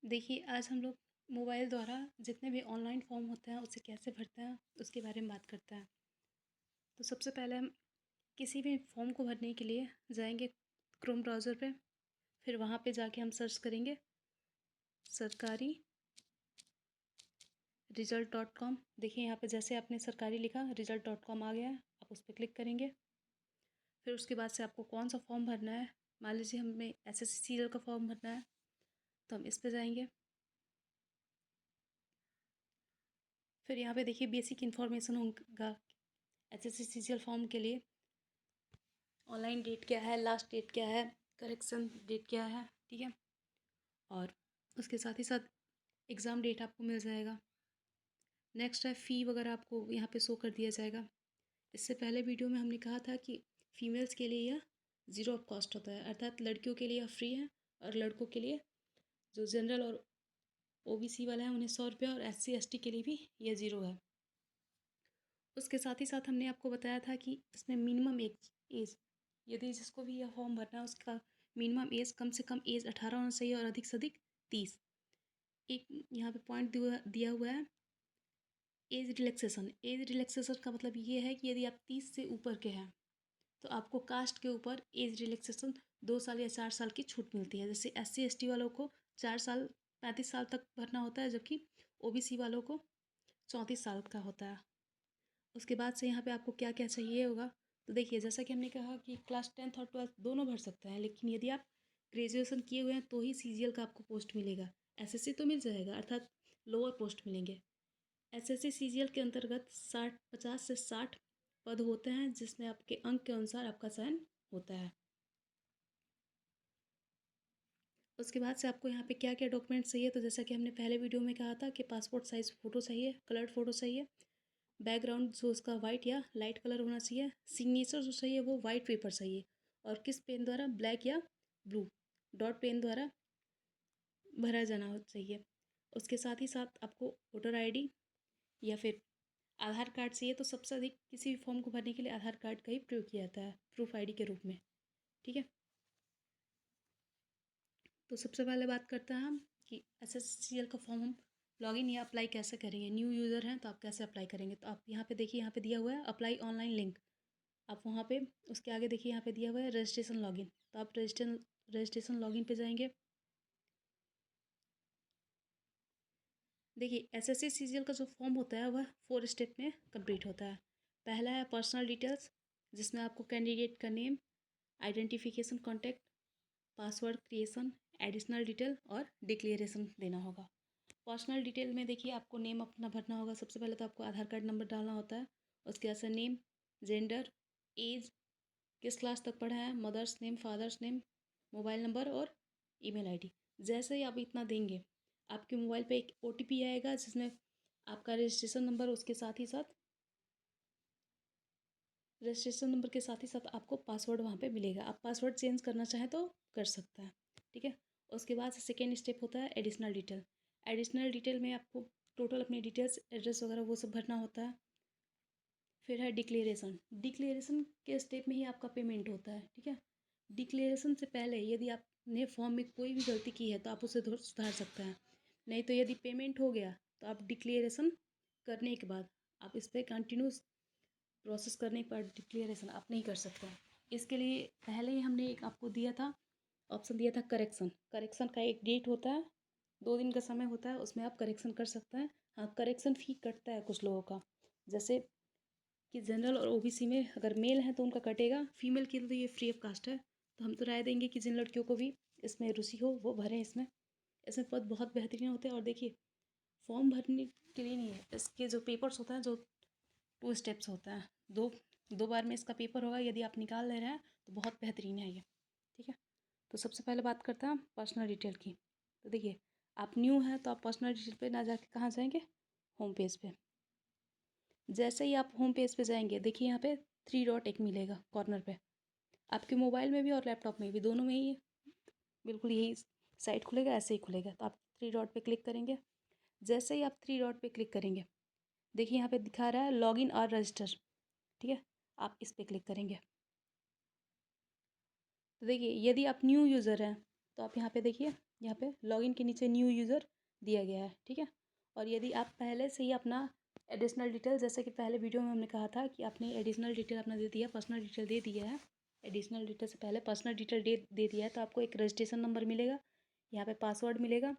देखिए, आज हम लोग मोबाइल द्वारा जितने भी ऑनलाइन फॉर्म होते हैं, उसे कैसे भरते हैं, उसके बारे में बात करते हैं। तो सबसे पहले हम किसी भी फॉर्म को भरने के लिए जाएंगे क्रोम ब्राउज़र पे, फिर वहाँ पे जाके हम सर्च करेंगे सरकारी रिजल्ट.com। देखिए यहाँ पे जैसे आपने सरकारी लिखा, रिजल्ट.com आ गया है, आप उस पर क्लिक करेंगे। फिर उसके बाद से आपको कौन सा फॉर्म भरना है, मान लीजिए हमें एसएससी सीरियल का फॉर्म भरना है, तो हम इस पर जाएंगे। फिर यहाँ पे देखिए बेसिक इन्फॉर्मेशन होगा एसएससी सीरियल फॉर्म के लिए। ऑनलाइन डेट क्या है, लास्ट डेट क्या है, करेक्शन डेट क्या है, ठीक है। और उसके साथ ही साथ एग्ज़ाम डेट आपको मिल जाएगा। नेक्स्ट है फ़ी वगैरह आपको यहाँ पे शो कर दिया जाएगा। इससे पहले वीडियो में हमने कहा था कि फ़ीमेल्स के लिए यह ज़ीरो ऑफ कॉस्ट होता है, अर्थात लड़कियों के लिए यह फ्री है और लड़कों के लिए जो जनरल और ओबीसी वाला है उन्हें 100 रुपया, और एससी एसटी के लिए भी यह ज़ीरो है। उसके साथ ही साथ हमने आपको बताया था कि इसमें मिनिमम एज यदि जिसको भी यह फॉर्म भरना है उसका मिनिमम एज कम से कम एज 18 होना चाहिए और अधिक से अधिक 30। एक यहाँ पे पॉइंट दिया हुआ है एज रिलैक्सेशन। एज रिलैक्सेशन का मतलब ये है कि यदि आप 30 से ऊपर के हैं तो आपको कास्ट के ऊपर एज रिलैक्सेशन 2 साल या 4 साल की छूट मिलती है। जैसे SC ST वालों को 4 साल 35 साल तक भरना होता है, जबकि OBC वालों को 34 साल का होता है। उसके बाद से यहाँ पे आपको क्या क्या चाहिए होगा, तो देखिए जैसा कि हमने कहा कि क्लास 10th और 12th दोनों भर सकते हैं, लेकिन यदि आप ग्रेजुएशन किए हुए हैं तो ही CGL का आपको पोस्ट मिलेगा। SSC तो मिल जाएगा, अर्थात लोअर पोस्ट मिलेंगे। SSC CGL के अंतर्गत 50 से 60 पद होते हैं, जिसमें आपके अंक के अनुसार आपका चयन होता है। उसके बाद से आपको यहाँ पे क्या क्या डॉक्यूमेंट्स चाहिए, तो जैसा कि हमने पहले वीडियो में कहा था कि पासपोर्ट साइज़ फ़ोटो चाहिए, कलर्ड फ़ोटो चाहिए, बैकग्राउंड जो उसका वाइट या लाइट कलर होना चाहिए, सिग्नेचर जो चाहिए वो वाइट पेपर चाहिए, और किस पेन द्वारा, ब्लैक या ब्लू डॉट पेन द्वारा भरा जाना चाहिए। उसके साथ ही साथ आपको वोटर आईडी या फिर आधार कार्ड चाहिए। तो सबसे अधिक किसी भी फॉर्म को भरने के लिए आधार कार्ड का ही प्रयोग किया जाता है प्रूफ आईडी के रूप में, ठीक है। तो सबसे पहले बात करते हैं हम कि SSCL का फॉर्म हम लॉगिन या अप्लाई कैसे करेंगे। न्यू यूज़र हैं तो आप कैसे अप्लाई करेंगे, तो आप यहाँ पे देखिए, यहाँ पे दिया हुआ है अप्लाई ऑनलाइन लिंक। आप वहाँ पे उसके आगे देखिए यहाँ पे दिया हुआ है रजिस्ट्रेशन लॉगिन, तो आप रजिस्ट्रेशन लॉगिन पे जाएंगे। देखिए SSC CGL का जो फॉर्म होता है वह 4 स्टेप में कंप्लीट होता है। पहला है पर्सनल डिटेल्स, जिसमें आपको कैंडिडेट का name, identification contact, password creation, additional detail और डिक्लेरेशन देना होगा। पर्सनल डिटेल में देखिए आपको नेम अपना भरना होगा। सबसे पहले तो आपको आधार कार्ड नंबर डालना होता है, उसके बाद से नेम, जेंडर, एज, किस क्लास तक पढ़ा है, mother's name, father's name, mobile number और ईमेल आईडी। जैसे ही आप इतना देंगे आपके मोबाइल पे एक OTP आएगा, जिसमें आपका रजिस्ट्रेशन नंबर के साथ ही साथ आपको पासवर्ड वहाँ पे मिलेगा। आप पासवर्ड चेंज करना चाहें तो कर सकते हैं, ठीक है। उसके बाद से सेकेंड स्टेप होता है एडिशनल डिटेल। एडिशनल डिटेल में आपको टोटल अपनी डिटेल्स, एड्रेस वगैरह वो सब भरना होता है। फिर है डिक्लेरेशन। डिक्लेरेशन के स्टेप में ही आपका पेमेंट होता है, ठीक है। डिक्लेरेशन से पहले यदि आपने फॉर्म में कोई भी गलती की है तो आप उसे सुधार सकते हैं। नहीं तो यदि पेमेंट हो गया तो आप डिक्लेरेशन करने के बाद आप इस पर कंटिन्यूस प्रोसेस करने के बाद डिक्लेरेशन आप नहीं कर सकते हैं। इसके लिए पहले ही हमने एक आपको दिया था, ऑप्शन दिया था करेक्शन। करेक्शन का एक डेट होता है, 2 दिन का समय होता है, उसमें आप करेक्शन कर सकते हैं। हाँ, करेक्शन फ़ी कटता है कुछ लोगों का, जैसे कि जनरल और OBC में अगर मेल है तो उनका कटेगा, फीमेल के लिए तो ये फ्री ऑफ कास्ट है। तो हम तो राय देंगे कि जिन लड़कियों को भी इसमें रुचि हो वो भरें इसमें। इसमें पद बहुत बेहतरीन होते हैं। और देखिए फॉर्म भरने के लिए नहीं है, इसके जो पेपर्स होते हैं, जो 2 स्टेप्स होता है, दो दो बार में इसका पेपर होगा। यदि आप निकाल ले रहे हैं तो बहुत बेहतरीन है ये, ठीक है। तो सबसे पहले बात करते हैं पर्सनल डिटेल की। तो देखिए आप न्यू हैं तो आप पर्सनल डिटेल पे ना जाके कहाँ जाएंगे, होम पेज पे। जैसे ही आप होम पेज पे जाएंगे देखिए यहाँ पे 3 डॉट एक मिलेगा कॉर्नर पे। आपके मोबाइल में भी और लैपटॉप में भी, दोनों में ही बिल्कुल यही साइट खुलेगा, ऐसे ही खुलेगा। तो आप 3 डॉट पे क्लिक करेंगे। जैसे ही आप 3 डॉट पे क्लिक करेंगे देखिए यहाँ पे दिखा रहा है लॉगिन और रजिस्टर, ठीक है। आप इस पर क्लिक करेंगे। तो देखिए यदि आप न्यू यूज़र हैं तो आप यहाँ पे देखिए, यहाँ पे लॉगिन के नीचे न्यू यूज़र दिया गया है, ठीक है। और यदि आप पहले से ही अपना एडिशनल डिटेल, जैसे कि पहले वीडियो में हमने कहा था कि आपने एडिशनल डिटेल अपना दे दिया, पर्सनल डिटेल दे दिया है, एडिशनल डिटेल से पहले पर्सनल डिटेल दे दिया है, तो आपको एक रजिस्ट्रेशन नंबर मिलेगा, यहाँ पे पासवर्ड मिलेगा।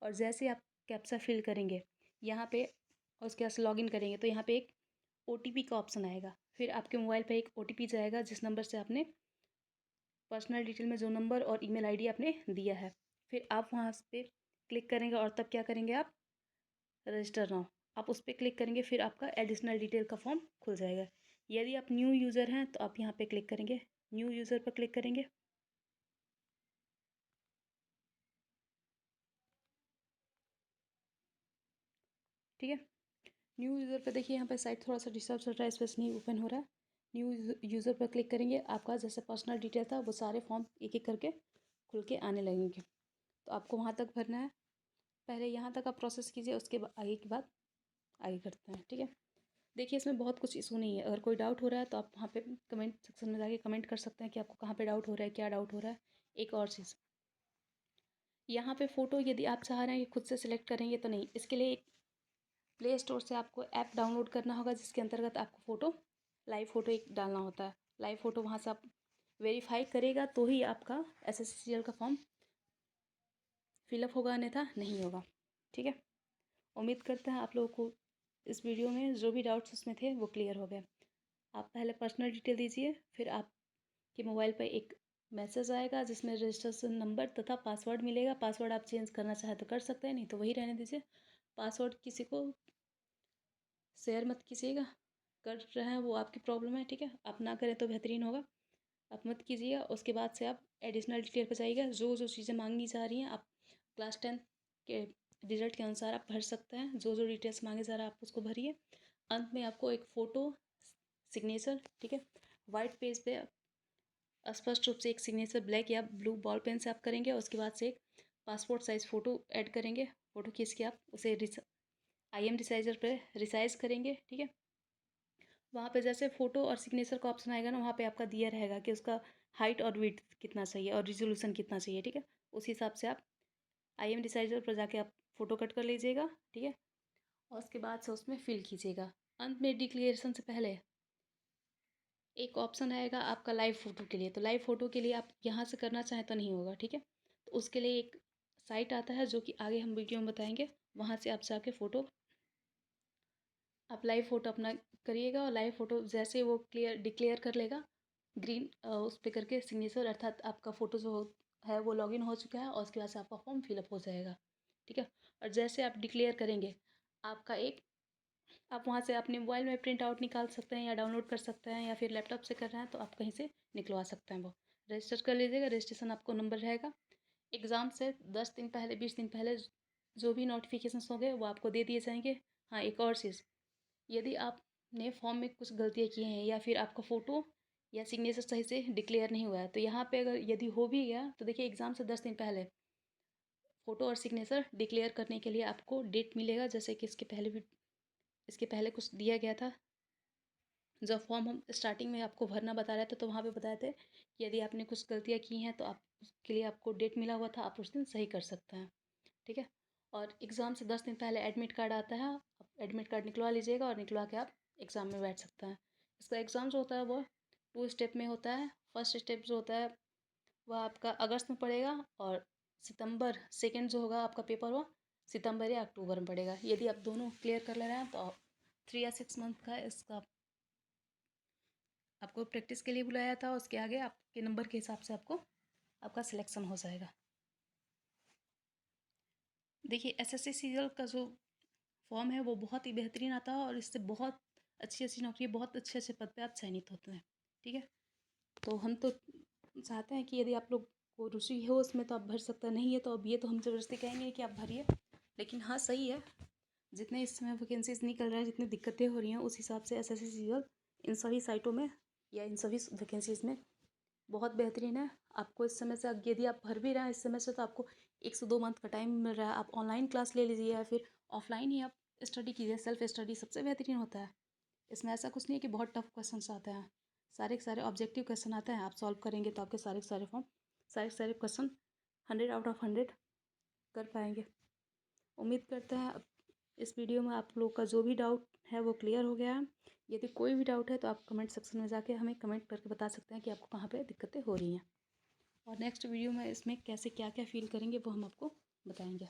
और जैसे आप कैप्चा फिल करेंगे यहाँ पे और उसके बाद लॉगिन करेंगे तो यहाँ पे एक OTP का ऑप्शन आएगा। फिर आपके मोबाइल पे एक OTP जाएगा जिस नंबर से आपने पर्सनल डिटेल में जो नंबर और ईमेल आईडी आपने दिया है, फिर आप वहाँ पे क्लिक करेंगे और तब क्या करेंगे आप, रजिस्टर नाउ, आप उस पर क्लिक करेंगे, फिर आपका एडिशनल डिटेल का फॉर्म खुल जाएगा। यदि आप न्यू यूज़र हैं तो आप यहाँ पे क्लिक करेंगे, न्यू यूज़र पर क्लिक करेंगे, ठीक है। न्यू यूज़र पर देखिए यहाँ पे साइट थोड़ा सा डिस्टर्ब चल रहा है, इस वजह से नहीं ओपन हो रहा है। न्यू यूज़र पर क्लिक करेंगे, आपका जैसे पर्सनल डिटेल था वो सारे फॉर्म एक एक करके खुल के आने लगेंगे। तो आपको वहाँ तक भरना है, पहले यहाँ तक आप प्रोसेस कीजिए, उसके आगे की बात आगे करते हैं, ठीक है। देखिए इसमें बहुत कुछ इशू नहीं है, अगर कोई डाउट हो रहा है तो आप वहाँ पे कमेंट सेक्शन में जाके कमेंट कर सकते हैं कि आपको कहाँ पे डाउट हो रहा है, क्या डाउट हो रहा है। एक और चीज़, यहाँ पे फ़ोटो यदि आप चाह रहे हैं कि खुद से सिलेक्ट करेंगे तो नहीं, इसके लिए एक प्ले स्टोर से आपको ऐप डाउनलोड करना होगा जिसके अंतर्गत आपको फ़ोटो, लाइव फ़ोटो एक डालना होता है। लाइव फ़ोटो वहाँ से आप वेरीफाई करेगा तो ही आपका SSCL का फॉर्म फिलअप होगा, अन्यथा नहीं होगा, ठीक है। उम्मीद करते हैं आप लोगों को इस वीडियो में जो भी डाउट्स उसमें थे वो क्लियर हो गए। आप पहले पर्सनल डिटेल दीजिए, फिर आपके मोबाइल पर एक मैसेज आएगा जिसमें रजिस्ट्रेशन नंबर तथा पासवर्ड मिलेगा। पासवर्ड आप चेंज करना चाहें तो कर सकते हैं, नहीं तो वही रहने दीजिए। पासवर्ड किसी को शेयर मत कीजिएगा, कर रहे हैं वो आपकी प्रॉब्लम है, ठीक है। आप ना करें तो बेहतरीन होगा, आप मत कीजिएगा। उसके बाद से आप एडिशनल डिटेल पर जाइएगा, जो जो चीज़ें मांगी जा रही हैं आप क्लास 10 के रिजल्ट के अनुसार आप भर सकते हैं, जो जो डिटेल्स मांगे जा रहा है आप उसको भरिए। अंत में आपको एक फ़ोटो सिग्नेचर, ठीक है, वाइट पेज पे स्पष्ट रूप से एक सिग्नेचर ब्लैक या ब्लू बॉल पेन से आप करेंगे। उसके बाद से एक पासपोर्ट साइज़ फ़ोटो ऐड करेंगे, फ़ोटो खींच के आप उसे IM रिसाइजर पे रिसाइज करेंगे, ठीक है। वहाँ पे जैसे फ़ोटो और सिग्नेचर का ऑप्शन आएगा ना, वहाँ पे आपका दिया रहेगा कि उसका हाइट और विड्थ कितना चाहिए और रिजोल्यूशन कितना चाहिए, ठीक है। उस हिसाब से आप IM रिसाइजर पर जाके आप फ़ोटो कट कर लीजिएगा, ठीक है। और उसके बाद से उसमें फिल कीजिएगा। अंत में डिक्लेरेशन से पहले एक ऑप्शन आएगा आपका लाइव फ़ोटो के लिए, तो लाइव फ़ोटो के लिए आप यहाँ से करना चाहें तो नहीं होगा, ठीक है। तो उसके लिए एक साइट आता है जो कि आगे हम वीडियो में बताएंगे, वहाँ से आप जाके फ़ोटो, आप लाइव फ़ोटो अपना करिएगा। और लाइव फ़ोटो जैसे वो डिक्लेयर कर लेगा ग्रीन उस पर करके सिग्नेचर, अर्थात आपका फ़ोटो जो है वो लॉगिन हो चुका है, और उसके बाद से आपका फॉर्म फिलअप हो जाएगा, ठीक है। और जैसे आप डिक्लेयर करेंगे आपका एक, आप वहाँ से अपने मोबाइल में प्रिंट आउट निकाल सकते हैं या डाउनलोड कर सकते हैं, या फिर लैपटॉप से कर रहे हैं तो आप कहीं से निकलवा सकते हैं। वो रजिस्टर कर लीजिएगा, रजिस्ट्रेशन आपको नंबर रहेगा। एग्ज़ाम से 10 दिन पहले, 20 दिन पहले जो भी नोटिफिकेशंस होंगे वो आपको दे दिए जाएंगे। हाँ, एक और चीज़, यदि आपने फॉर्म में कुछ गलतियाँ की हैं या फिर आपका फ़ोटो या सिग्नेचर सही से डिक्लेयर नहीं हुआ है, तो यहाँ पे अगर यदि हो भी गया तो देखिए एग्ज़ाम से 10 दिन पहले फ़ोटो और सिग्नेचर डिक्लेयर करने के लिए आपको डेट मिलेगा। जैसे कि इसके पहले कुछ दिया गया था, जब फॉर्म हम स्टार्टिंग में आपको भरना बता रहे थे तो वहाँ पे बताए थे कि यदि आपने कुछ गलतियाँ की हैं तो आप उसके लिए आपको डेट मिला हुआ था, आप उस दिन सही कर सकते हैं, ठीक है। और एग्ज़ाम से 10 दिन पहले एडमिट कार्ड आता है, आप एडमिट कार्ड निकलवा लीजिएगा और निकलवा के आप एग्ज़ाम में बैठ सकते हैं। इसका एग्ज़ाम जो होता है वो 2 स्टेप में होता है। फर्स्ट स्टेप जो होता है वह आपका अगस्त में पड़ेगा, और सितंबर सेकेंड जो होगा आपका पेपर, वो सितंबर या अक्टूबर में पड़ेगा। यदि आप दोनों क्लियर कर ले रहे हैं तो 3 या 6 मंथ का इसका आपको प्रैक्टिस के लिए बुलाया था। उसके आगे आपके नंबर के हिसाब से आपको आपका सिलेक्शन हो जाएगा। देखिए SSC सीरियल का जो फॉर्म है वो बहुत ही बेहतरीन आता है, और इससे बहुत अच्छी अच्छी नौकरी, बहुत अच्छे अच्छे पद पे आप चयनित होते हैं, ठीक है। तो हम तो चाहते हैं कि यदि आप लोग को रुचि हो उसमें तो आप भर सकते हैं, नहीं है तो अब ये तो हम ज़बरदस्ती कहेंगे कि आप भरिए। लेकिन हाँ सही है, जितने इस समय वैकेंसीज निकल रहा है, जितनी दिक्कतें हो रही हैं, उस हिसाब से SSC सीरियल इन सभी साइटों में या इन सभी वैकेंसीज में बहुत बेहतरीन है। आपको इस समय से यदि आप भर भी रहे हैं इस समय से, तो आपको 1 से 2 मंथ का टाइम मिल रहा है। आप ऑनलाइन क्लास ले लीजिए या फिर ऑफलाइन ही आप स्टडी कीजिए। सेल्फ स्टडी सबसे बेहतरीन होता है। इसमें ऐसा कुछ नहीं है कि बहुत टफ क्वेश्चन आते हैं, सारे के सारे ऑब्जेक्टिव क्वेश्चन आते हैं। आप सॉल्व करेंगे तो आपके सारे के सारे क्वेश्चन 100 आउट ऑफ 100 कर पाएंगे। उम्मीद करते हैं इस वीडियो में आप लोग का जो भी डाउट है वो क्लियर हो गया है। यदि कोई भी डाउट है तो आप कमेंट सेक्शन में जाके हमें कमेंट करके बता सकते हैं कि आपको कहाँ पे दिक्कतें हो रही हैं, और नेक्स्ट वीडियो में इसमें कैसे क्या क्या फील करेंगे वो हम आपको बताएंगे।